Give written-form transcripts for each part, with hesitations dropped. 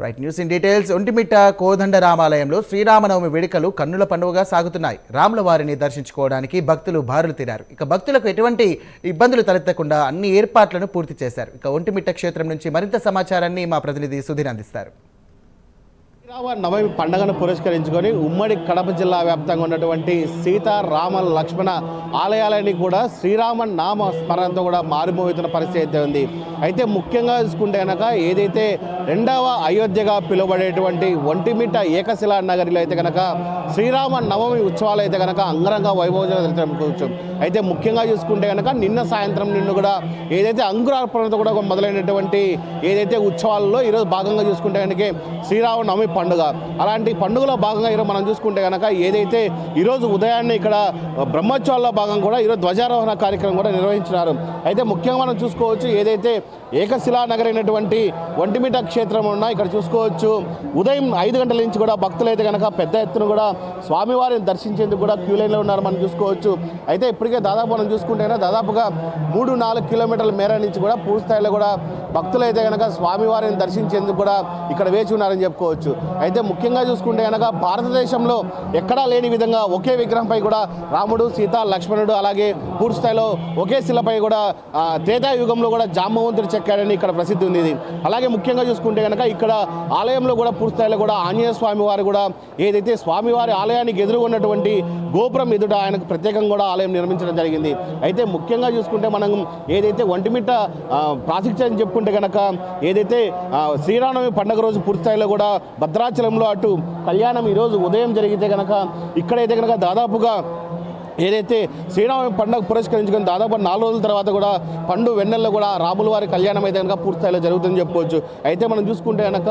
Right news in details. Vontimitta కోదండరామాలయంలో శ్రీరామనవమి వేడుకలు కన్నుల పండుగగా సాగుతున్నాయి. రాముల వారిని దర్శించుకోవడానికి భక్తులు బారులు తీరారు. ఇక భక్తులకు ఎటువంటి ఇబ్బందులు తలెత్తకుండా అన్ని ఏర్పాట్లను పూర్తి చేశారు. ఇక ఒంటిమిట్ట క్షేత్రం నుంచి మరింత సమాచారాన్ని మా ప్రతినిధి సుధీర్ అందిస్తారు. శ్రీరామనవమి పండుగను పురస్కరించుకొని ఉమ్మడి కడప జిల్లా వ్యాప్తంగా ఉన్నటువంటి సీతా రామ లక్ష్మణ ఆలయాలని కూడా శ్రీరామ నామ స్మరణతో కూడా మారుమోగుతున్న పరిస్థితి అయితే ఉంది. అయితే ముఖ్యంగా చూసుకుంటే కనుక ఏదైతే రెండవ అయోధ్యగా పిలువబడేటువంటి ఒంటిమిట్ట ఏకశిలా నగరిలో అయితే కనుక శ్రీరామ నవమి ఉత్సవాలు అయితే కనుక అంగరంగ వైభవంగా జరుగుకోవచ్చు. అయితే ముఖ్యంగా చూసుకుంటే కనుక నిన్న సాయంత్రం కూడా ఏదైతే అంకురార్పణతో కూడా మొదలైనటువంటి ఏదైతే ఉత్సవాల్లో ఈరోజు భాగంగా చూసుకుంటే కనుక శ్రీరామనవమి పండుగ. అలాంటి పండుగలో భాగంగా ఈరోజు మనం చూసుకుంటే కనుక ఏదైతే ఈరోజు ఉదయాన్నే ఇక్కడ బ్రహ్మోత్సవాల్లో భాగంగా కూడా ఈరోజు ధ్వజారోహణ కార్యక్రమం కూడా నిర్వహించినారు. అయితే ముఖ్యంగా మనం చూసుకోవచ్చు ఏదైతే ఏకశిలా నగరైనటువంటి ఒంటిమిట్ట క్షేత్రం ఉన్నా ఇక్కడ చూసుకోవచ్చు ఉదయం 5 గంటల నుంచి కూడా భక్తులు అయితే కనుక పెద్ద ఎత్తున కూడా స్వామివారిని దర్శించేందుకు కూడా క్యూ లైన్లో ఉన్నారు మనం చూసుకోవచ్చు. అయితే ఇప్పటికే దాదాపు మనం చూసుకుంటే దాదాపుగా 3-4 కిలోమీటర్ల మేర నుంచి కూడా పూర్తి స్థాయిలో కూడా భక్తులు అయితే కనుక స్వామివారిని దర్శించేందుకు కూడా ఇక్కడ వేచి ఉన్నారని చెప్పుకోవచ్చు. అయితే ముఖ్యంగా చూసుకుంటే కనుక భారతదేశంలో ఎక్కడా లేని విధంగా ఒకే విగ్రహంపై కూడా రాముడు, సీత, లక్ష్మణుడు అలాగే పూర్తి స్థాయిలో ఒకే శిలపై కూడా త్రేతాయుగంలో కూడా జాంబవంతుడు చెక్కాడని ఇక్కడ ప్రసిద్ధి ఉంది. అలాగే ముఖ్యంగా చూసుకుంటే కనుక ఇక్కడ ఆలయంలో కూడా పూర్తి స్థాయిలో కూడా ఆంజనేయ స్వామి వారు కూడా ఏదైతే స్వామివారి ఆలయానికి ఎదురుగున్నటువంటి గోపురం ఎదుట ఆయనకు ప్రత్యేకంగా కూడా ఆలయం నిర్మించడం జరిగింది. అయితే ముఖ్యంగా చూసుకుంటే మనం ఏదైతే ఒంటిమిట్ట ప్రాశస్త్యం చెప్పుకుంటే కనుక ఏదైతే శ్రీరామనవమి పండుగ రోజు పూర్తి స్థాయిలో కూడా భద్రాచలంలో అటు కళ్యాణం ఈరోజు ఉదయం జరిగితే కనుక ఇక్కడైతే కనుక దాదాపుగా ఏదైతే శ్రీరామ పండుగ పురస్కరించుకొని దాదాపు 4 రోజుల తర్వాత కూడా పండు వెన్నెల్లో కూడా రాముల వారి కళ్యాణం అయితే కనుక పూర్తి స్థాయిలో జరుగుతుందని చెప్పుకోవచ్చు. అయితే మనం చూసుకుంటే కనుక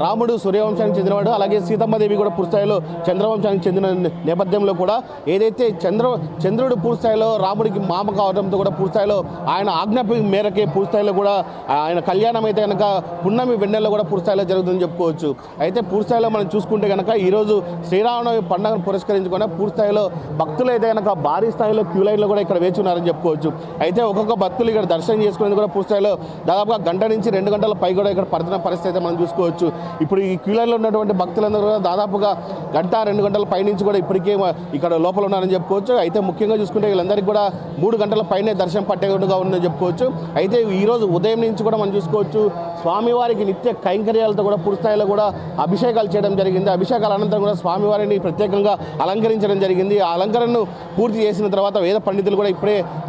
రాముడు సూర్యవంశానికి చెందినవాడు, అలాగే సీతమ్మదేవి కూడా పూర్తి స్థాయిలో చంద్రవంశానికి చెందిన నేపథ్యంలో కూడా ఏదైతే చంద్రుడు పూర్తి స్థాయిలో రాముడికి మామ కావడంతో కూడా పూర్తి స్థాయిలో ఆయన ఆజ్ఞాపి మేరకే పూర్తి స్థాయిలో కూడా ఆయన కళ్యాణం అయితే కనుక పున్నమి వెన్నెల్లో కూడా పూర్తి స్థాయిలో జరుగుతుందని చెప్పుకోవచ్చు. అయితే పూర్తి స్థాయిలో మనం చూసుకుంటే కనుక ఈరోజు శ్రీరామనవమి పండుగను పురస్కరించుకొని పూర్తి స్థాయిలో భక్తులు అయితే కనుక భారీ స్థాయిలో క్యూ లైన్లో కూడా ఇక్కడ వేచి ఉన్నారని చెప్పుకోవచ్చు. అయితే ఒక్కొక్క భక్తులు ఇక్కడ దర్శనం చేసుకునేందుకు కూడా పూర్తి స్థాయిలో దాదాపుగా 1 నుంచి 2 గంటల పై కూడా ఇక్కడ పడుతున్న పరిస్థితి అయితే మనం చూసుకోవచ్చు. ఇప్పుడు ఈ క్యూ లైన్లో ఉన్నటువంటి భక్తులందరూ కూడా దాదాపుగా 1-2 గంటల పై నుంచి కూడా ఇప్పటికే ఇక్కడ లోపల ఉన్నారని చెప్పుకోవచ్చు. అయితే ముఖ్యంగా చూసుకుంటే వీళ్ళందరికీ కూడా 3 గంటల పైనే దర్శనం పట్టేట్టుగా ఉందని చెప్పుకోవచ్చు. అయితే ఈరోజు ఉదయం నుంచి కూడా మనం చూసుకోవచ్చు స్వామివారికి నిత్య కైంకర్యాలతో కూడా పూర్తి స్థాయిలో కూడా అభిషేకాలు చేయడం జరిగింది. అభిషేకాల అనంతరం కూడా స్వామివారిని ప్రత్యేకంగా అలంకరించడం జరిగింది. ఆ అలంకరణను పూర్తి చేసిన తర్వాత వేద పండితులు కూడా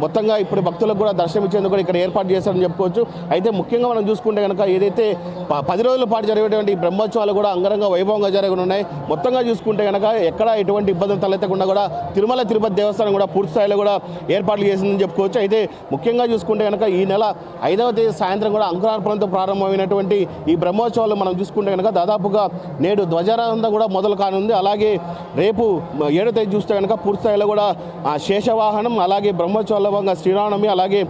మొత్తంగా భక్తులకు కూడా దర్శనం ఇచ్చేందుకు కూడా ఇక్కడ ఏర్పాటు చేశారని చెప్పుకోవచ్చు. అయితే ముఖ్యంగా మనం చూసుకుంటే కనుక ఏదైతే 10 రోజుల పాటు జరిగేటువంటి బ్రహ్మోత్సవాలు కూడా అంగరంగ వైభవంగా జరగనున్నాయి. మొత్తంగా చూసుకుంటే కనుక ఎక్కడ ఎటువంటి ఇబ్బందులు తలెత్తకుండా కూడా తిరుమల తిరుపతి దేవస్థానం కూడా పూర్తి స్థాయిలో కూడా ఏర్పాట్లు చేసిందని చెప్పుకోవచ్చు. అయితే ముఖ్యంగా చూసుకుంటే కనుక ఈ నెల 5వ తేదీ సాయంత్రం కూడా అంకురార్పణతో ప్రారంభమైనటువంటి ఈ బ్రహ్మోత్సవాలు మనం చూసుకుంటే కనుక దాదాపుగా నేడు ధ్వజారోహణ కూడా మొదలు కానుంది. అలాగే రేపు 7వ తేదీ చూస్తే కనుక పూర్తి స్థాయిలో కూడా శేషవాహనం, అలాగే బ్రహ్మోత్సవాల భాగంగా శ్రీరామనవమి, అలాగే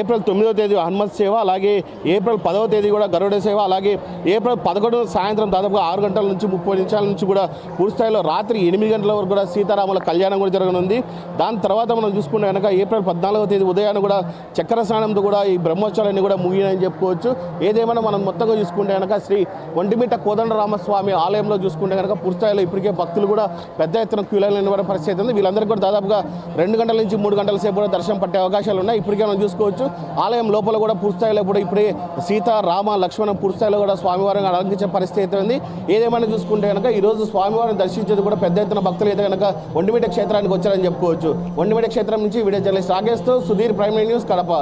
ఏప్రిల్ 9వ తేదీ హనుమత్ సేవ, అలాగే ఏప్రిల్ 10వ తేదీ కూడా గరుడ సేవ, అలాగే ఏప్రిల్ 11 సాయంత్రం దాదాపుగా 6 గంటల నుంచి 30 నిమిషాల నుంచి కూడా పూర్తి స్థాయిలో రాత్రి 8 గంటల వరకు కూడా సీతారాముల కళ్యాణం కూడా జరగనుంది. దాని తర్వాత మనం చూసుకుంటే కనుక ఏప్రిల్ 14వ తేదీ ఉదయాన్ని కూడా చక్ర స్నానంతో కూడా ఈ బ్రహ్మోత్సవాలన్నీ కూడా ముగినాయని చెప్పుకోవచ్చు. ఏదేమైనా మనం మొత్తంగా చూసుకుంటే కనుక శ్రీ ఒంటిమిట్ట కోదండరామస్వామి ఆలయంలో చూసుకుంటే కనుక పూర్తి స్థాయిలో ఇప్పటికే భక్తులు కూడా పెద్ద ఎత్తున క్యూ లైన్లో నిలబడే పరిస్థితి ఉంది. వీళ్ళందరికీ కూడా దాదాపుగా 2 గంటల నుంచి 3 గంటల సేపు కూడా దర్శనం పట్టే అవకాశాలు ఉన్నాయి. ఇప్పటికే మనం చూసుకోవచ్చు ఆలయం లోపల కూడా పూర్తి స్థాయిలో కూడా ఇప్పుడే సీత, రామ, లక్ష్మణ పూర్తి స్థాయిలో కూడా స్వామివారిని అలంకరించే పరిస్థితి అయితే ఉంది. ఏదేమైనా చూసుకుంటే కనుక ఈరోజు స్వామివారిని దర్శించేది కూడా పెద్ద ఎత్తున భక్తులు అయితే కనుక ఒంటిమిట్ట క్షేత్రానికి వచ్చారని చెప్పుకోవచ్చు. ఒంటిమిట్ట క్షేత్రం నుంచి వీడియో జర్నలిస్ట్ రాగేష్తో సుధీర్, ప్రైమ్ న్యూస్, కడప.